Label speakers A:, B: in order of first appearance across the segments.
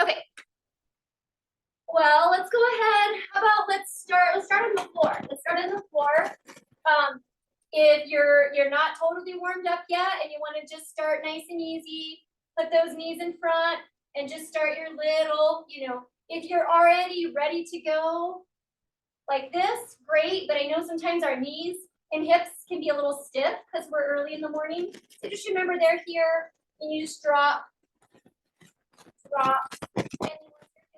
A: Okay. Well, let's go ahead. How about let's start on the floor. Let's start on the floor. If you're not totally warmed up yet and you want to just start nice and easy, put those knees in front and just start your little, if you're already ready to go like this, great. But I know sometimes our knees and hips can be a little stiff because we're early in the morning. So just remember they're here and you just drop. And once you're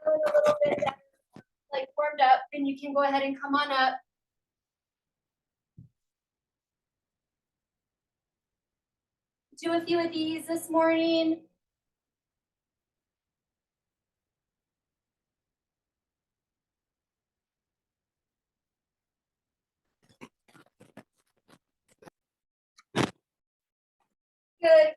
A: feeling a little bit better, like warmed up, then you can go ahead and come on up. Do a few of these this morning. Good.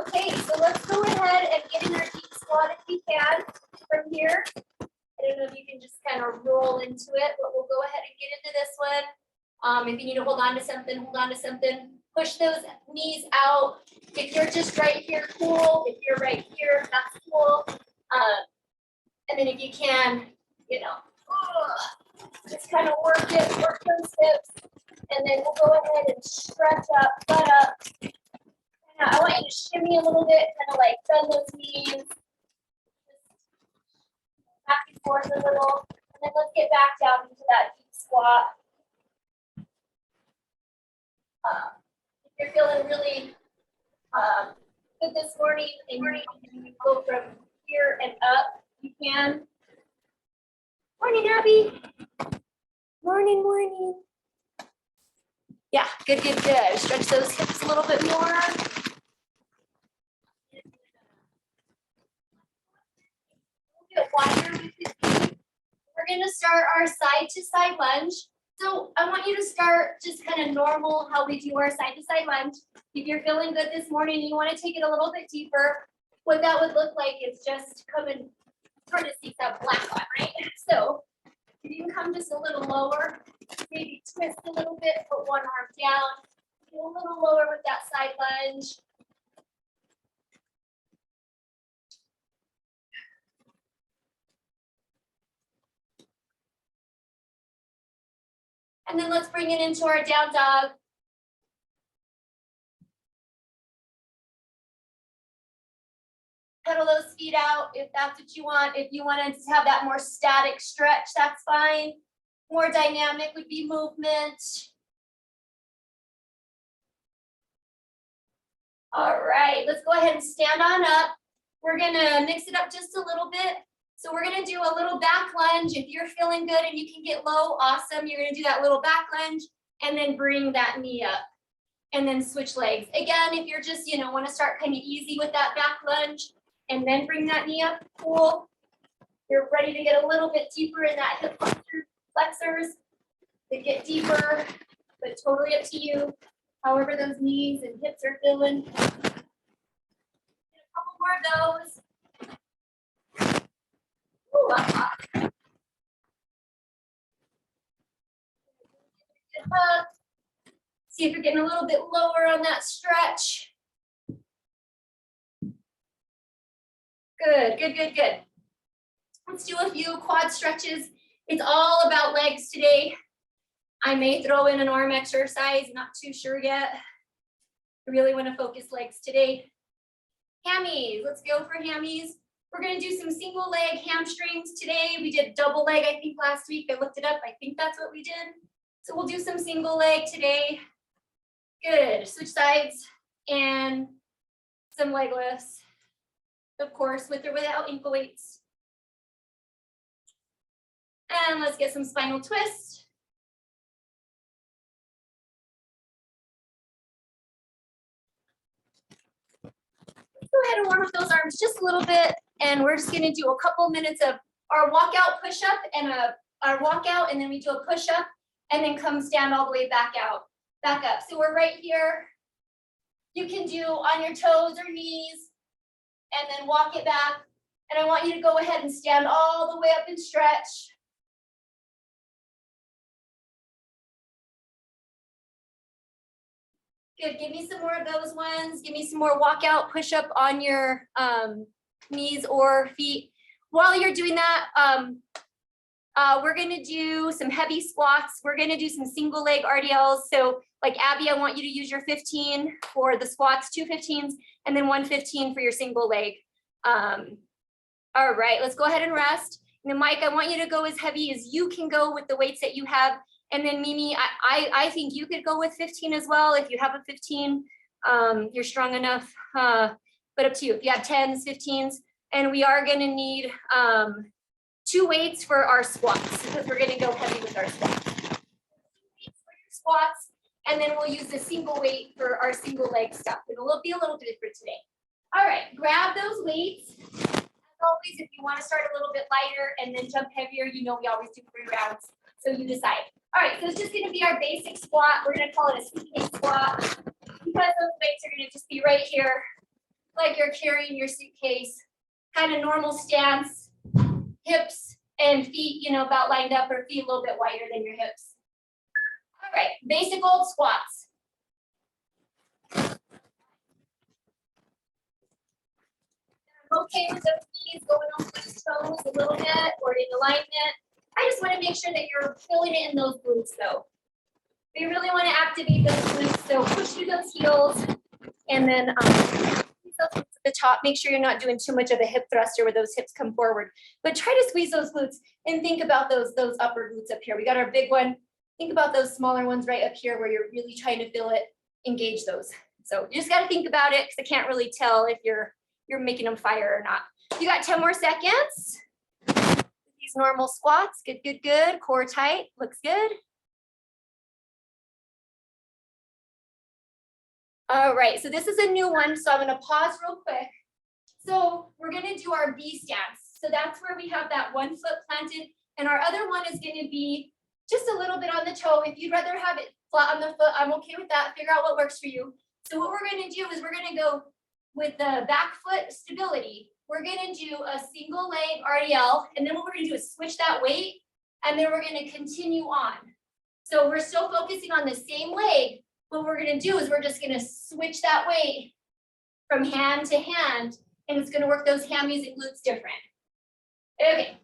A: Okay, so let's go ahead and get in our deep squat if we can from here. I don't know if you can just kind of roll into it, but we'll go ahead and get into this one. If you need to hold on to something, hold on to something. Push those knees out. If you're just right here, cool. If you're right here, that's cool. And then if you can, just kind of work those hips. And then we'll go ahead and stretch up, butt up. I want you to shimmy a little bit, kind of like bend those knees. Back and forth a little. And then let's get back down into that deep squat. If you're feeling really good this morning and you go from here and up, you can. Morning, Abby. Morning. Yeah, good. Stretch those hips a little bit more. We're going to start our side to side lunge. So I want you to start just kind of normal how we do our side to side lunge. If you're feeling good this morning and you want to take it a little bit deeper, what that would look like is just coming, hard to see that black line, right? So if you can come just a little lower, maybe twist a little bit, put one arm down, go a little lower with that side lunge. And then let's bring it into our down dog. Pedal those feet out if that's what you want. If you wanted to have that more static stretch, that's fine. More dynamic would be movement. All right, let's go ahead and stand on up. We're gonna mix it up just a little bit. So we're gonna do a little back lunge. If you're feeling good and you can get low, awesome. You're gonna do that little back lunge and then bring that knee up and then switch legs. Again, if you're just, wanna start kind of easy with that back lunge and then bring that knee up, cool. You're ready to get a little bit deeper in that hip flexors to get deeper, but totally up to you. However those knees and hips are feeling. A couple more of those. Ooh, see if you're getting a little bit lower on that stretch. Good. Let's do a few quad stretches. It's all about legs today. I may throw in an arm exercise, not too sure yet. I really want to focus legs today. Hammies, let's go for hammies. We're going to do some single leg hamstrings today. We did double leg, I think, last week. I looked it up. I think that's what we did. So we'll do some single leg today. Good. Switch sides and some leg lifts. Of course, with or without ankle weights. And let's get some spinal twists. Go ahead and warm up those arms just a little bit, and we're just going to do a couple minutes of our walkout push-up and our walkout, and then we do a push-up, and then come stand all the way back up. So we're right here. You can do on your toes or knees, and then walk it back. And I want you to go ahead and stand all the way up and stretch. Good, give me some more of those ones. Give me some more walkout push-up on your knees or feet. While you're doing that, we're gonna do some heavy squats. We're gonna do some single leg RDLs. So like Abby, I want you to use your 15 for the squats, 2 15s, and then 1 15 for your single leg. All right, let's go ahead and rest. And then Mike, I want you to go as heavy as you can go with the weights that you have. And then Mimi, I think you could go with 15 as well. If you have a 15, you're strong enough, but up to you. If you have 10s, 15s, and we are gonna need 2 weights for our squats because we're gonna go heavy with our squats. 2 weights for your squats, and then we'll use the single weight for our single leg stuff. It'll be a little bit different today. All right, grab those weights. As always, if you want to start a little bit lighter and then jump heavier, you know we always do 3 rounds, so you decide. All right, so it's just gonna be our basic squat. We're gonna call it a suitcase squat because those weights are gonna just be right here, like you're carrying your suitcase, kind of normal stance, hips and feet, you know, about lined up, or feet a little bit wider than your hips. All right, basic old squats. I'm okay with those knees going on the toes a little bit or in alignment. I just want to make sure that you're filling it in those glutes though. We really want to activate those glutes, so push through those heels and then those glutes at the top. Make sure you're not doing too much of a hip thruster where those hips come forward, but try to squeeze those glutes and think about those upper glutes up here. We got our big one. Think about those smaller ones right up here where you're really trying to feel it, engage those. So you just got to think about it because I can't really tell if you're making them fire or not. You got 10 more seconds. These normal squats, good, good, good. Core tight, looks good. All right, so this is a new one, so I'm gonna pause real quick. So we're gonna do our V stance. So that's where we have that 1 foot planted, and our other one is gonna be just a little bit on the toe. If you'd rather have it flat on the foot, I'm okay with that. Figure out what works for you. So what we're gonna do is we're gonna go with the back foot stability. We're gonna do a single leg RDL, and then what we're gonna do is switch that weight, and then we're gonna continue on. So we're still focusing on the same leg. What we're gonna do is we're just gonna switch that weight from hand to hand, and it's gonna work those hammies and glutes different. Okay,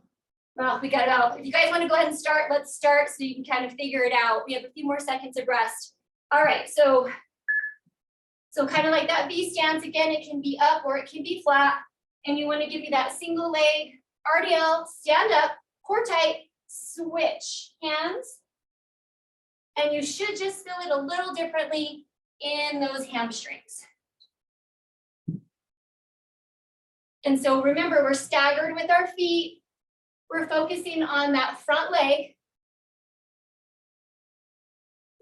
A: well, we got about, if you guys wanna go ahead and start, let's start so you can kind of figure it out. We have a few more seconds of rest. All right, so kind of like that V stance, again, it can be up or it can be flat, and you wanna give you that single leg RDL, stand up, core tight, switch, hands, and you should just feel it a little differently in those hamstrings. And so remember, we're staggered with our feet. We're focusing on that front leg.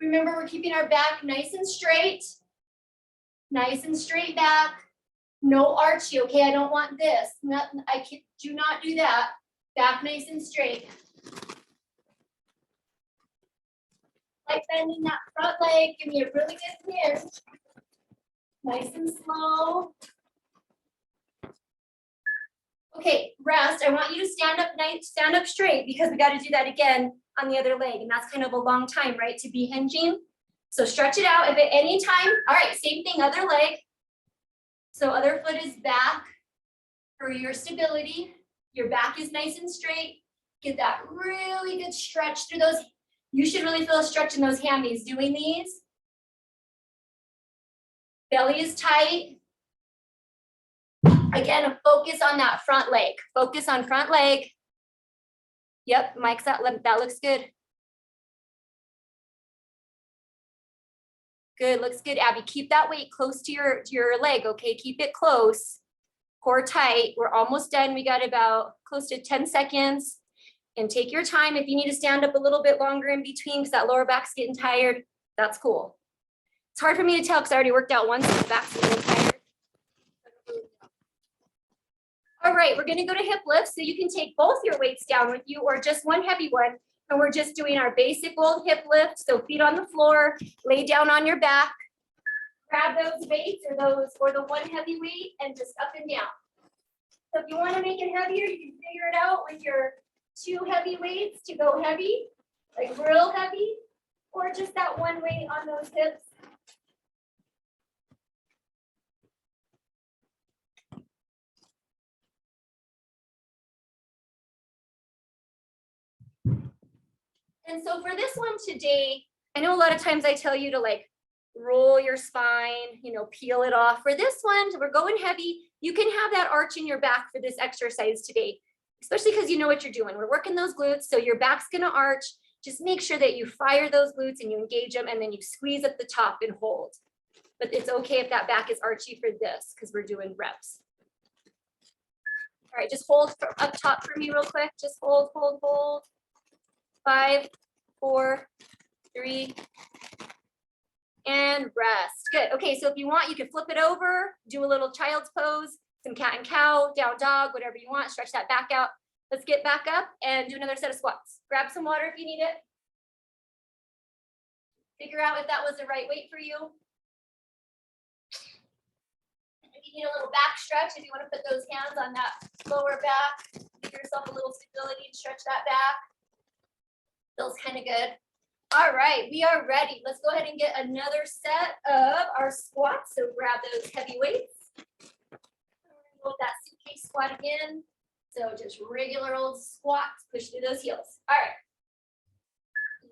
A: Remember, we're keeping our back nice and straight back. No archy, okay? I don't want this. Do not do that. Back nice and straight. Like bending that front leg, give me a really good hinge. Nice and slow. Okay, rest. I want you to stand up nice, stand up straight because we got to do that again on the other leg. And that's kind of a long time, right? To be hinging. So stretch it out if at any time. All right, same thing, other leg. So other foot is back for your stability. Your back is nice and straight. Get that really good stretch through those. You should really feel a stretch in those hammies doing these. Belly is tight. Again, focus on that front leg. Focus on front leg. Yep, Mike's that looks good. Good, looks good, Abby. Keep that weight close to your leg, okay? Keep it close. Core tight. We're almost done. We got about close to 10 seconds. And take your time. If you need to stand up a little bit longer in between because that lower back's getting tired, that's cool. It's hard for me to tell because I already worked out once and the back's getting tired. All right, we're gonna go to hip lifts. So you can take both your weights down with you or just one heavy one. And we're just doing our basic old hip lift. So feet on the floor, lay down on your back, grab those weights or the one heavy weight and just up and down. So if you wanna make it heavier, you can figure it out with your 2 heavy weights to go heavy, like real heavy, or just that one weight on those hips. And so for this one today, I know a lot of times I tell you to like roll your spine, you know, peel it off. For this one, we're going heavy. You can have that arch in your back for this exercise today, especially because you know what you're doing. We're working those glutes, so your back's gonna arch. Just make sure that you fire those glutes and you engage them, and then you squeeze at the top and hold. But it's okay if that back is archy for this because we're doing reps. All right, just hold up top for me real quick. Just hold, hold, hold. 5, 4, 3, and rest. Good. Okay, so if you want, you can flip it over, do a little child's pose, some cat and cow, down dog, whatever you want. Stretch that back out. Let's get back up and do another set of squats. Grab some water if you need it. Figure out if that was the right weight for you. If you need a little back stretch, if you want to put those hands on that lower back, give yourself a little stability and stretch that back. Feels kind of good. All right, we are ready. Let's go ahead and get another set of our squats. So grab those heavy weights. Hold that suitcase squat again. So just regular old squats, push through those heels. All right,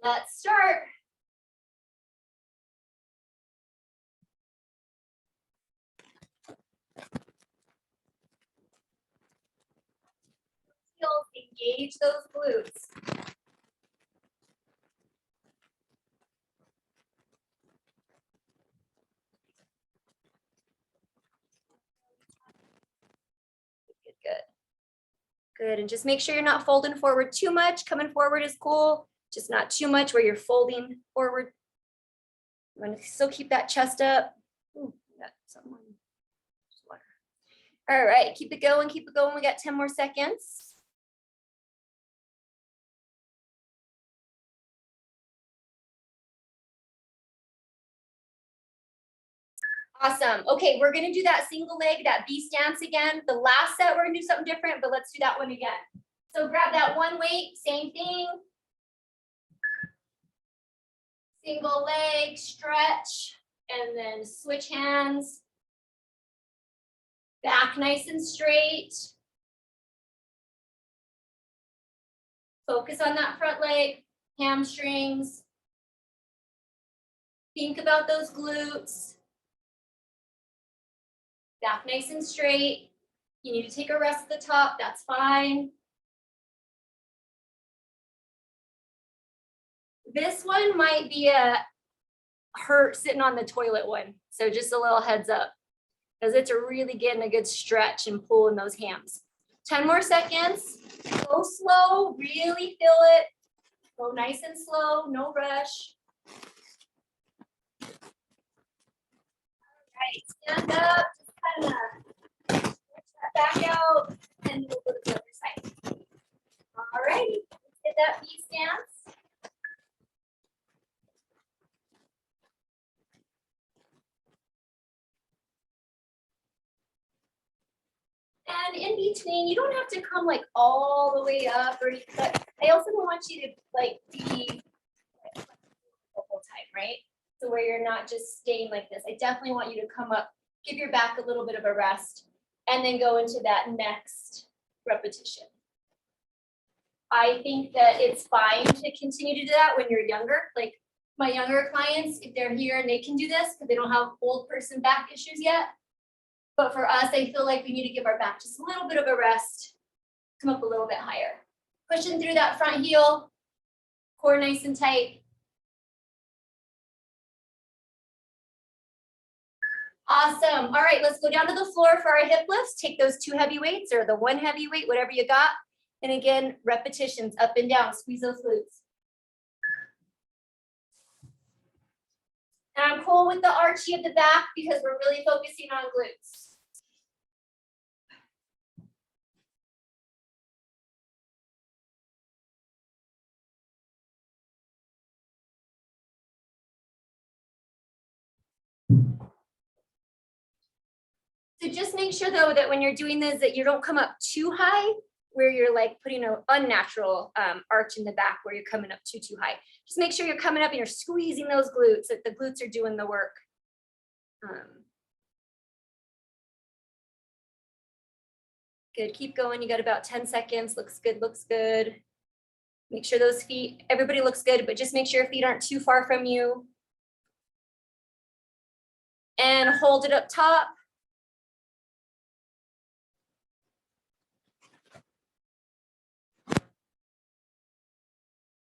A: let's start. Heels, engage those glutes. Good, and just make sure you're not folding forward too much. Coming forward is cool, just not too much where you're folding forward. You want to still keep that chest up. Ooh, got someone. All right, keep it going, keep it going. We got 10 more seconds. Awesome. Okay, we're gonna do that single leg, that B stance again. The last set, we're gonna do something different, but let's do that one again. So grab that one weight, same thing. Single leg, stretch, and then switch hands. Back nice and straight. Focus on that front leg, hamstrings. Think about those glutes. Back nice and straight. You need to take a rest at the top, that's fine. This one might be a hurt sitting on the toilet one. So just a little heads up, because it's really getting a good stretch and pull in those hams. 10 more seconds. Go slow, really feel it. Go nice and slow, no rush. All right, stand up, just kind of stretch that back out, and we'll go to the other side. All right, let's get that V stance. And in between, you don't have to come like all the way up or anything, but I also don't want you to like be the whole time, right? So where you're not just staying like this. I definitely want you to come up, give your back a little bit of a rest, and then go into that next repetition. I think that it's fine to continue to do that when you're younger. Like my younger clients, if they're here and they can do this because they don't have old person back issues yet. But for us, I feel like we need to give our back just a little bit of a rest, come up a little bit higher. Pushing through that front heel, core nice and tight. Awesome. All right, let's go down to the floor for our hip lifts. Take those 2 heavy weights or the 1 heavy weight, whatever you got. And again, repetitions up and down, squeeze those glutes. And I'm cool with the archy at the back because we're really focusing on glutes. So just make sure though that when you're doing this that you don't come up too high where you're like putting an unnatural arch in the back where you're coming up too high. Just make sure you're coming up and you're squeezing those glutes, that the glutes are doing the work. Good, keep going. You got about 10 seconds. Looks good, looks good. Make sure those feet, everybody looks good, but just make sure your feet aren't too far from you. And hold it up top.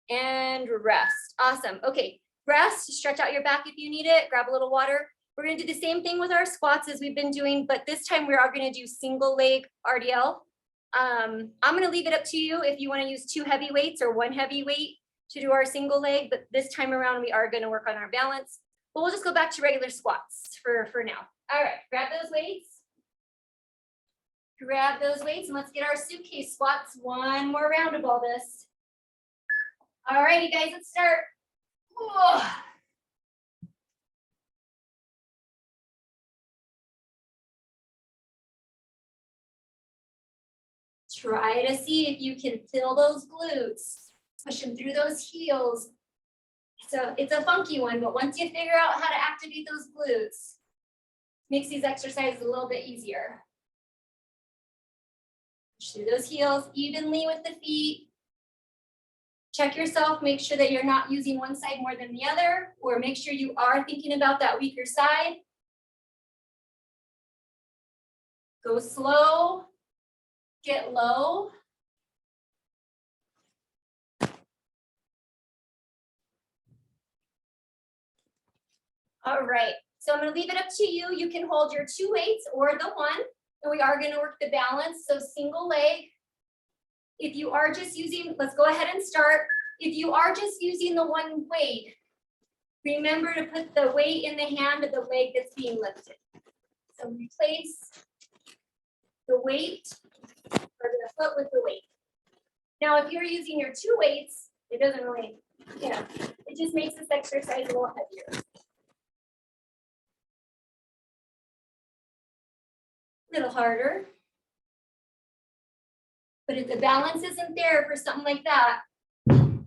A: And rest. Awesome. Okay, rest, stretch out your back if you need it, grab a little water. We're gonna do the same thing with our squats as we've been doing, but this time we are gonna do single leg RDL. I'm gonna leave it up to you if you wanna use 2 heavy weights or 1 heavy weight to do our single leg, but this time around we are gonna work on our balance. But we'll just go back to regular squats for now. All right, grab those weights. Grab those weights and let's get our suitcase squats. One more round of all this. All righty, guys, let's start. Whoa. Try to see if you can fill those glutes. Push them through those heels. It's a funky one, but once you figure out how to activate those glutes, makes these exercises a little bit easier. Push through those heels evenly with the feet. Check yourself, make sure that you're not using one side more than the other, or make sure you are thinking about that weaker side. Go slow, get low. All right, so I'm gonna leave it up to you. You can hold your 2 weights or the 1, and we are gonna work the balance, so single leg. If you are just using, let's go ahead and start. If you are just using the 1 weight, remember to put the weight in the hand of the leg that's being lifted. So replace the weight or the foot with the weight. Now, if you're using your 2 weights, it doesn't really, it just makes this exercise a little heavier. A little harder. But if the balance isn't there for something like that,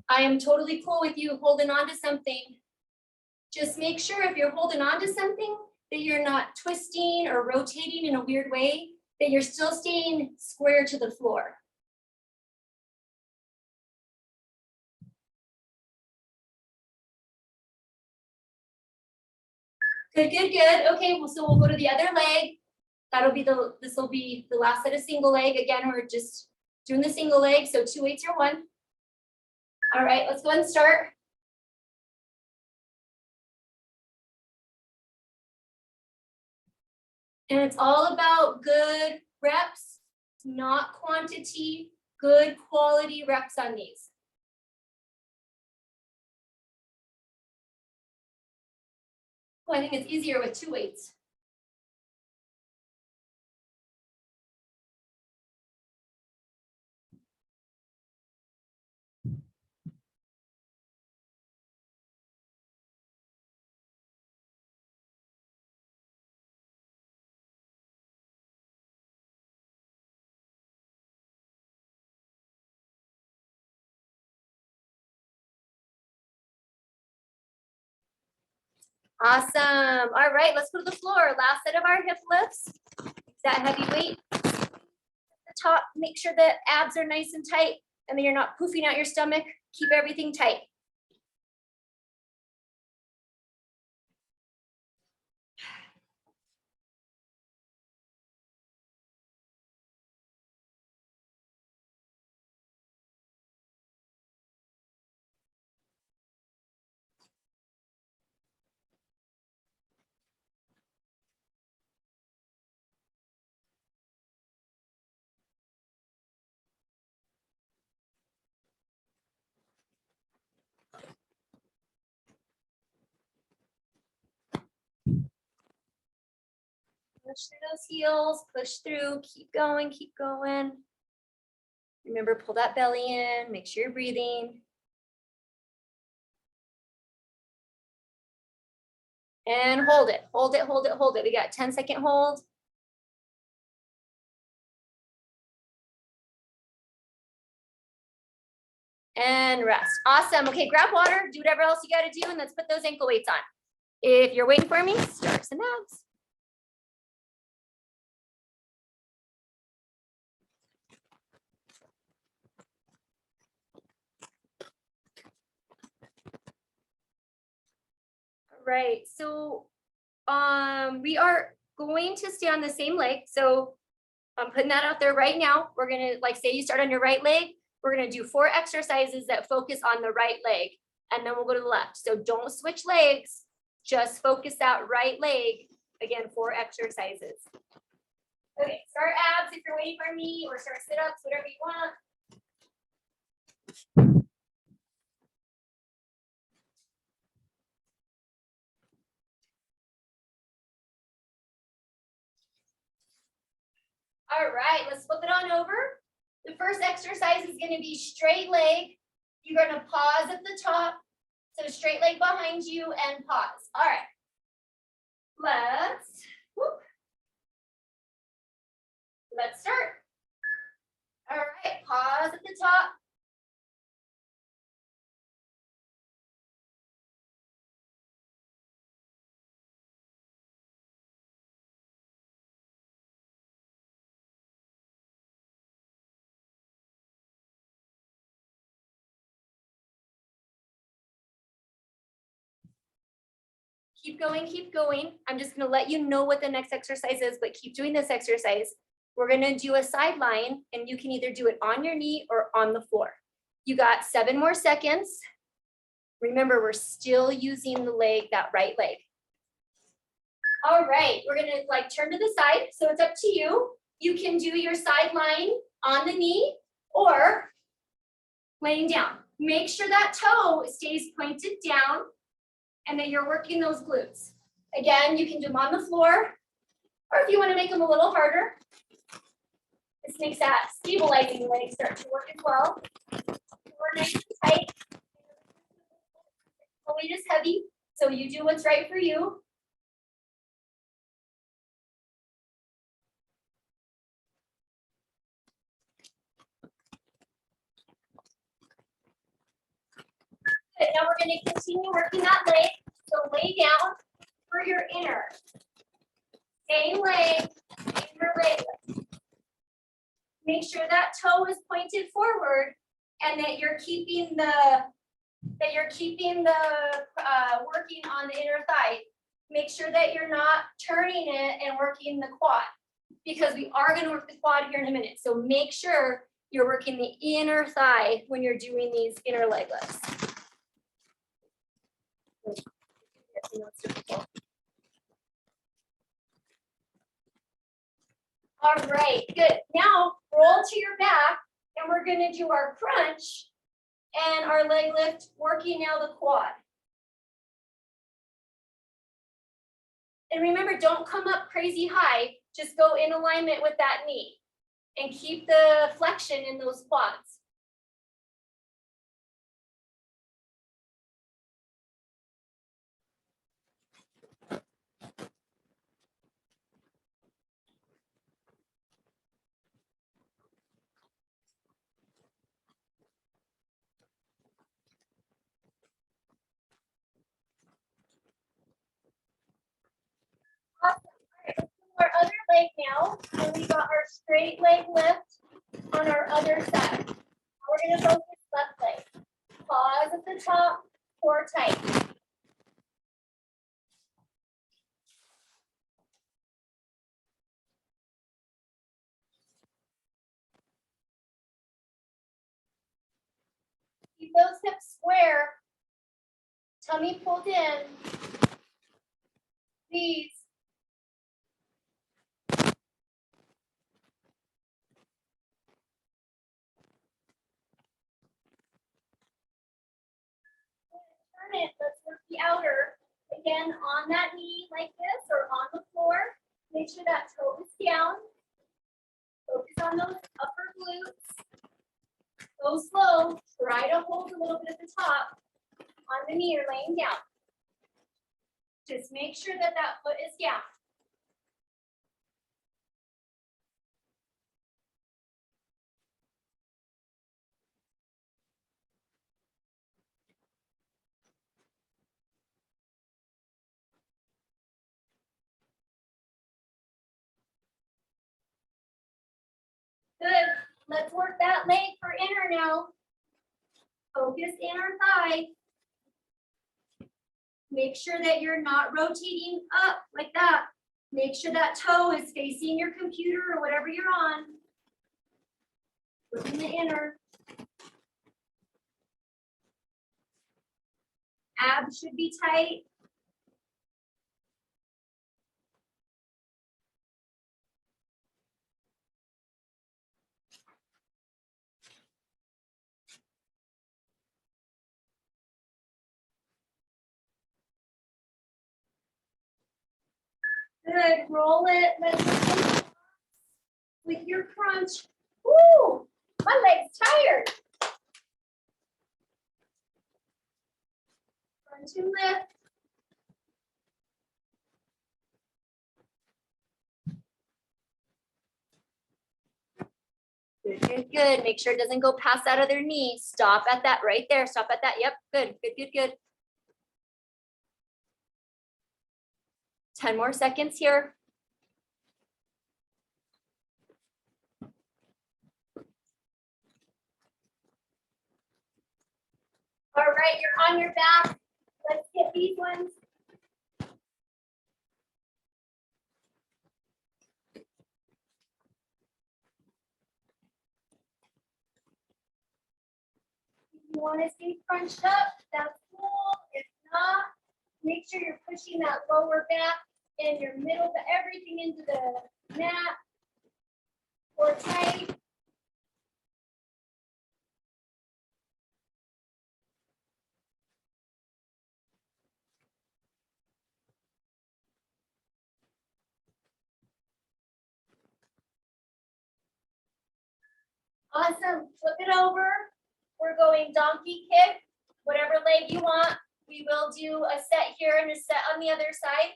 A: I am totally cool with you holding on to something. Just make sure if you're holding on to something that you're not twisting or rotating in a weird way, that you're still staying square to the floor. Good, good, good. Okay, well, so we'll go to the other leg. This will be the last set of single leg. Again, we're just doing the single leg, so 2 weights or 1. All right, let's go ahead and start. And it's all about good reps, not quantity, good quality reps on these. Oh, I think it's easier with 2 weights. Awesome. All right, let's go to the floor. Last set of our hip lifts. That heavy weight. At the top, make sure the abs are nice and tight and then you're not poofing out your stomach. Keep everything tight. Push through those heels, push through, keep going, keep going. Remember, pull that belly in, make sure you're breathing. And hold it, hold it, hold it, hold it. We got 10-second hold. And rest. Awesome. Okay, grab water, do whatever else you got to do, and let's put those ankle weights on. If you're waiting for me, start some abs. right, so we are going to stay on the same leg. So I'm putting that out there right now. We're gonna, like, say you start on your right leg, we're gonna do 4 exercises that focus on the right leg, and then we'll go to the left. So don't switch legs, just focus that right leg. Again, 4 exercises. Okay, start abs if you're waiting for me, or start sit-ups, whatever you want. All right, let's flip it on over. The first exercise is going to be straight leg. You're going to pause at the top. So straight leg behind you and pause. All right. Let's start. All right, pause at the top. Keep going, keep going. I'm just gonna let you know what the next exercise is, but keep doing this exercise. We're gonna do a side line, and you can either do it on your knee or on the floor. You got 7 more seconds. Remember, we're still using the leg, that right leg. All right, we're gonna like turn to the side, so it's up to you. You can do your side line on the knee or laying down. Make sure that toe stays pointed down and that you're working those glutes. Again, you can do them on the floor, or if you want to make them a little harder, this makes that stabilizing leg start to work as well. We're nice and tight. The weight is heavy, so you do what's right for you. Good. Now we're going to continue working that leg. So lay down for your inner. Same leg, inner leg. Make sure that toe is pointed forward and that you're keeping the working on the inner thigh. Make sure that you're not turning it and working the quad, because we are going to work the quad here in a minute. So make sure you're working the inner thigh when you're doing these inner leg lifts. All right, good. Now roll to your back, and we're going to do our crunch and our leg lift, working now the quad. And remember, don't come up crazy high. Just go in alignment with that knee and keep the flexion in those quads. Awesome. All right, let's do our other leg now. And we got our straight leg lift on our other side. We're going to focus left leg. Pause at the top, core tight. Keep those hips square. Tummy pulled in. Please. Turn it. Let's work the outer. Again, on that knee like this or on the floor. Make sure that toe is down. Focus on those upper glutes. Go slow. Try to hold a little bit at the top on the knee or laying down. Just make sure that that foot is down. Good. Let's work that leg for inner now. Focus inner thigh. Make sure that you're not rotating up like that. Make sure that toe is facing your computer or whatever you're on. Look in the inner. Abs should be tight. Good, roll it, let's with your crunch. Woo, my leg's tired. Crunch and lift. Good, good, good. Make sure it doesn't go past that other knee. Stop at that right there. Stop at that. Yep, good, good, good, good. 10 more seconds here. All right, you're on your back. Let's get these ones. If you want to stay crunched up, that's cool. If not, make sure you're pushing that lower back and your middle, everything into the mat or tight. Awesome. Flip it over. We're going donkey kick, whatever leg you want. We will do a set here and a set on the other side.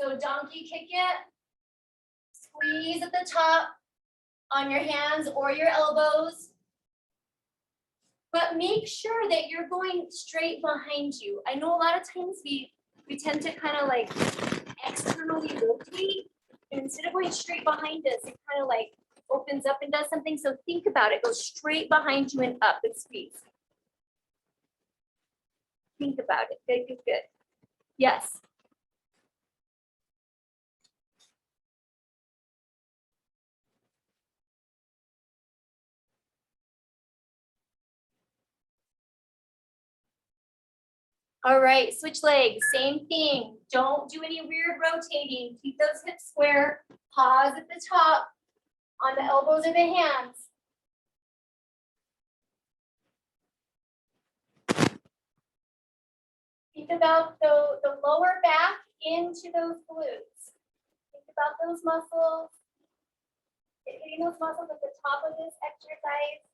A: So donkey kick it. Squeeze at the top on your hands or your elbows. But make sure that you're going straight behind you. I know a lot of times we tend to kind of like externally rotate. And instead of going straight behind us, it kind of like opens up and does something. So think about it. Go straight behind you and up and squeeze. Think about it. Good, good, good. Yes. All right, switch legs, same thing. Don't do any weird rotating. Keep those hips square. Pause at the top on the elbows or the hands. Think about the lower back into those glutes. Think about those muscles. Hitting those muscles at the top of this exercise.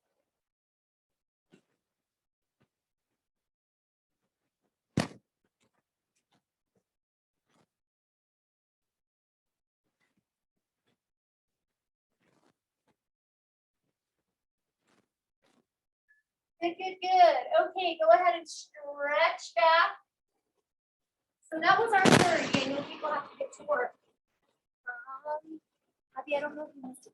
A: Good, good, good. Okay, go ahead and stretch back. So that was our third. I know people have to get to work. Abby, I don't know if you missed it.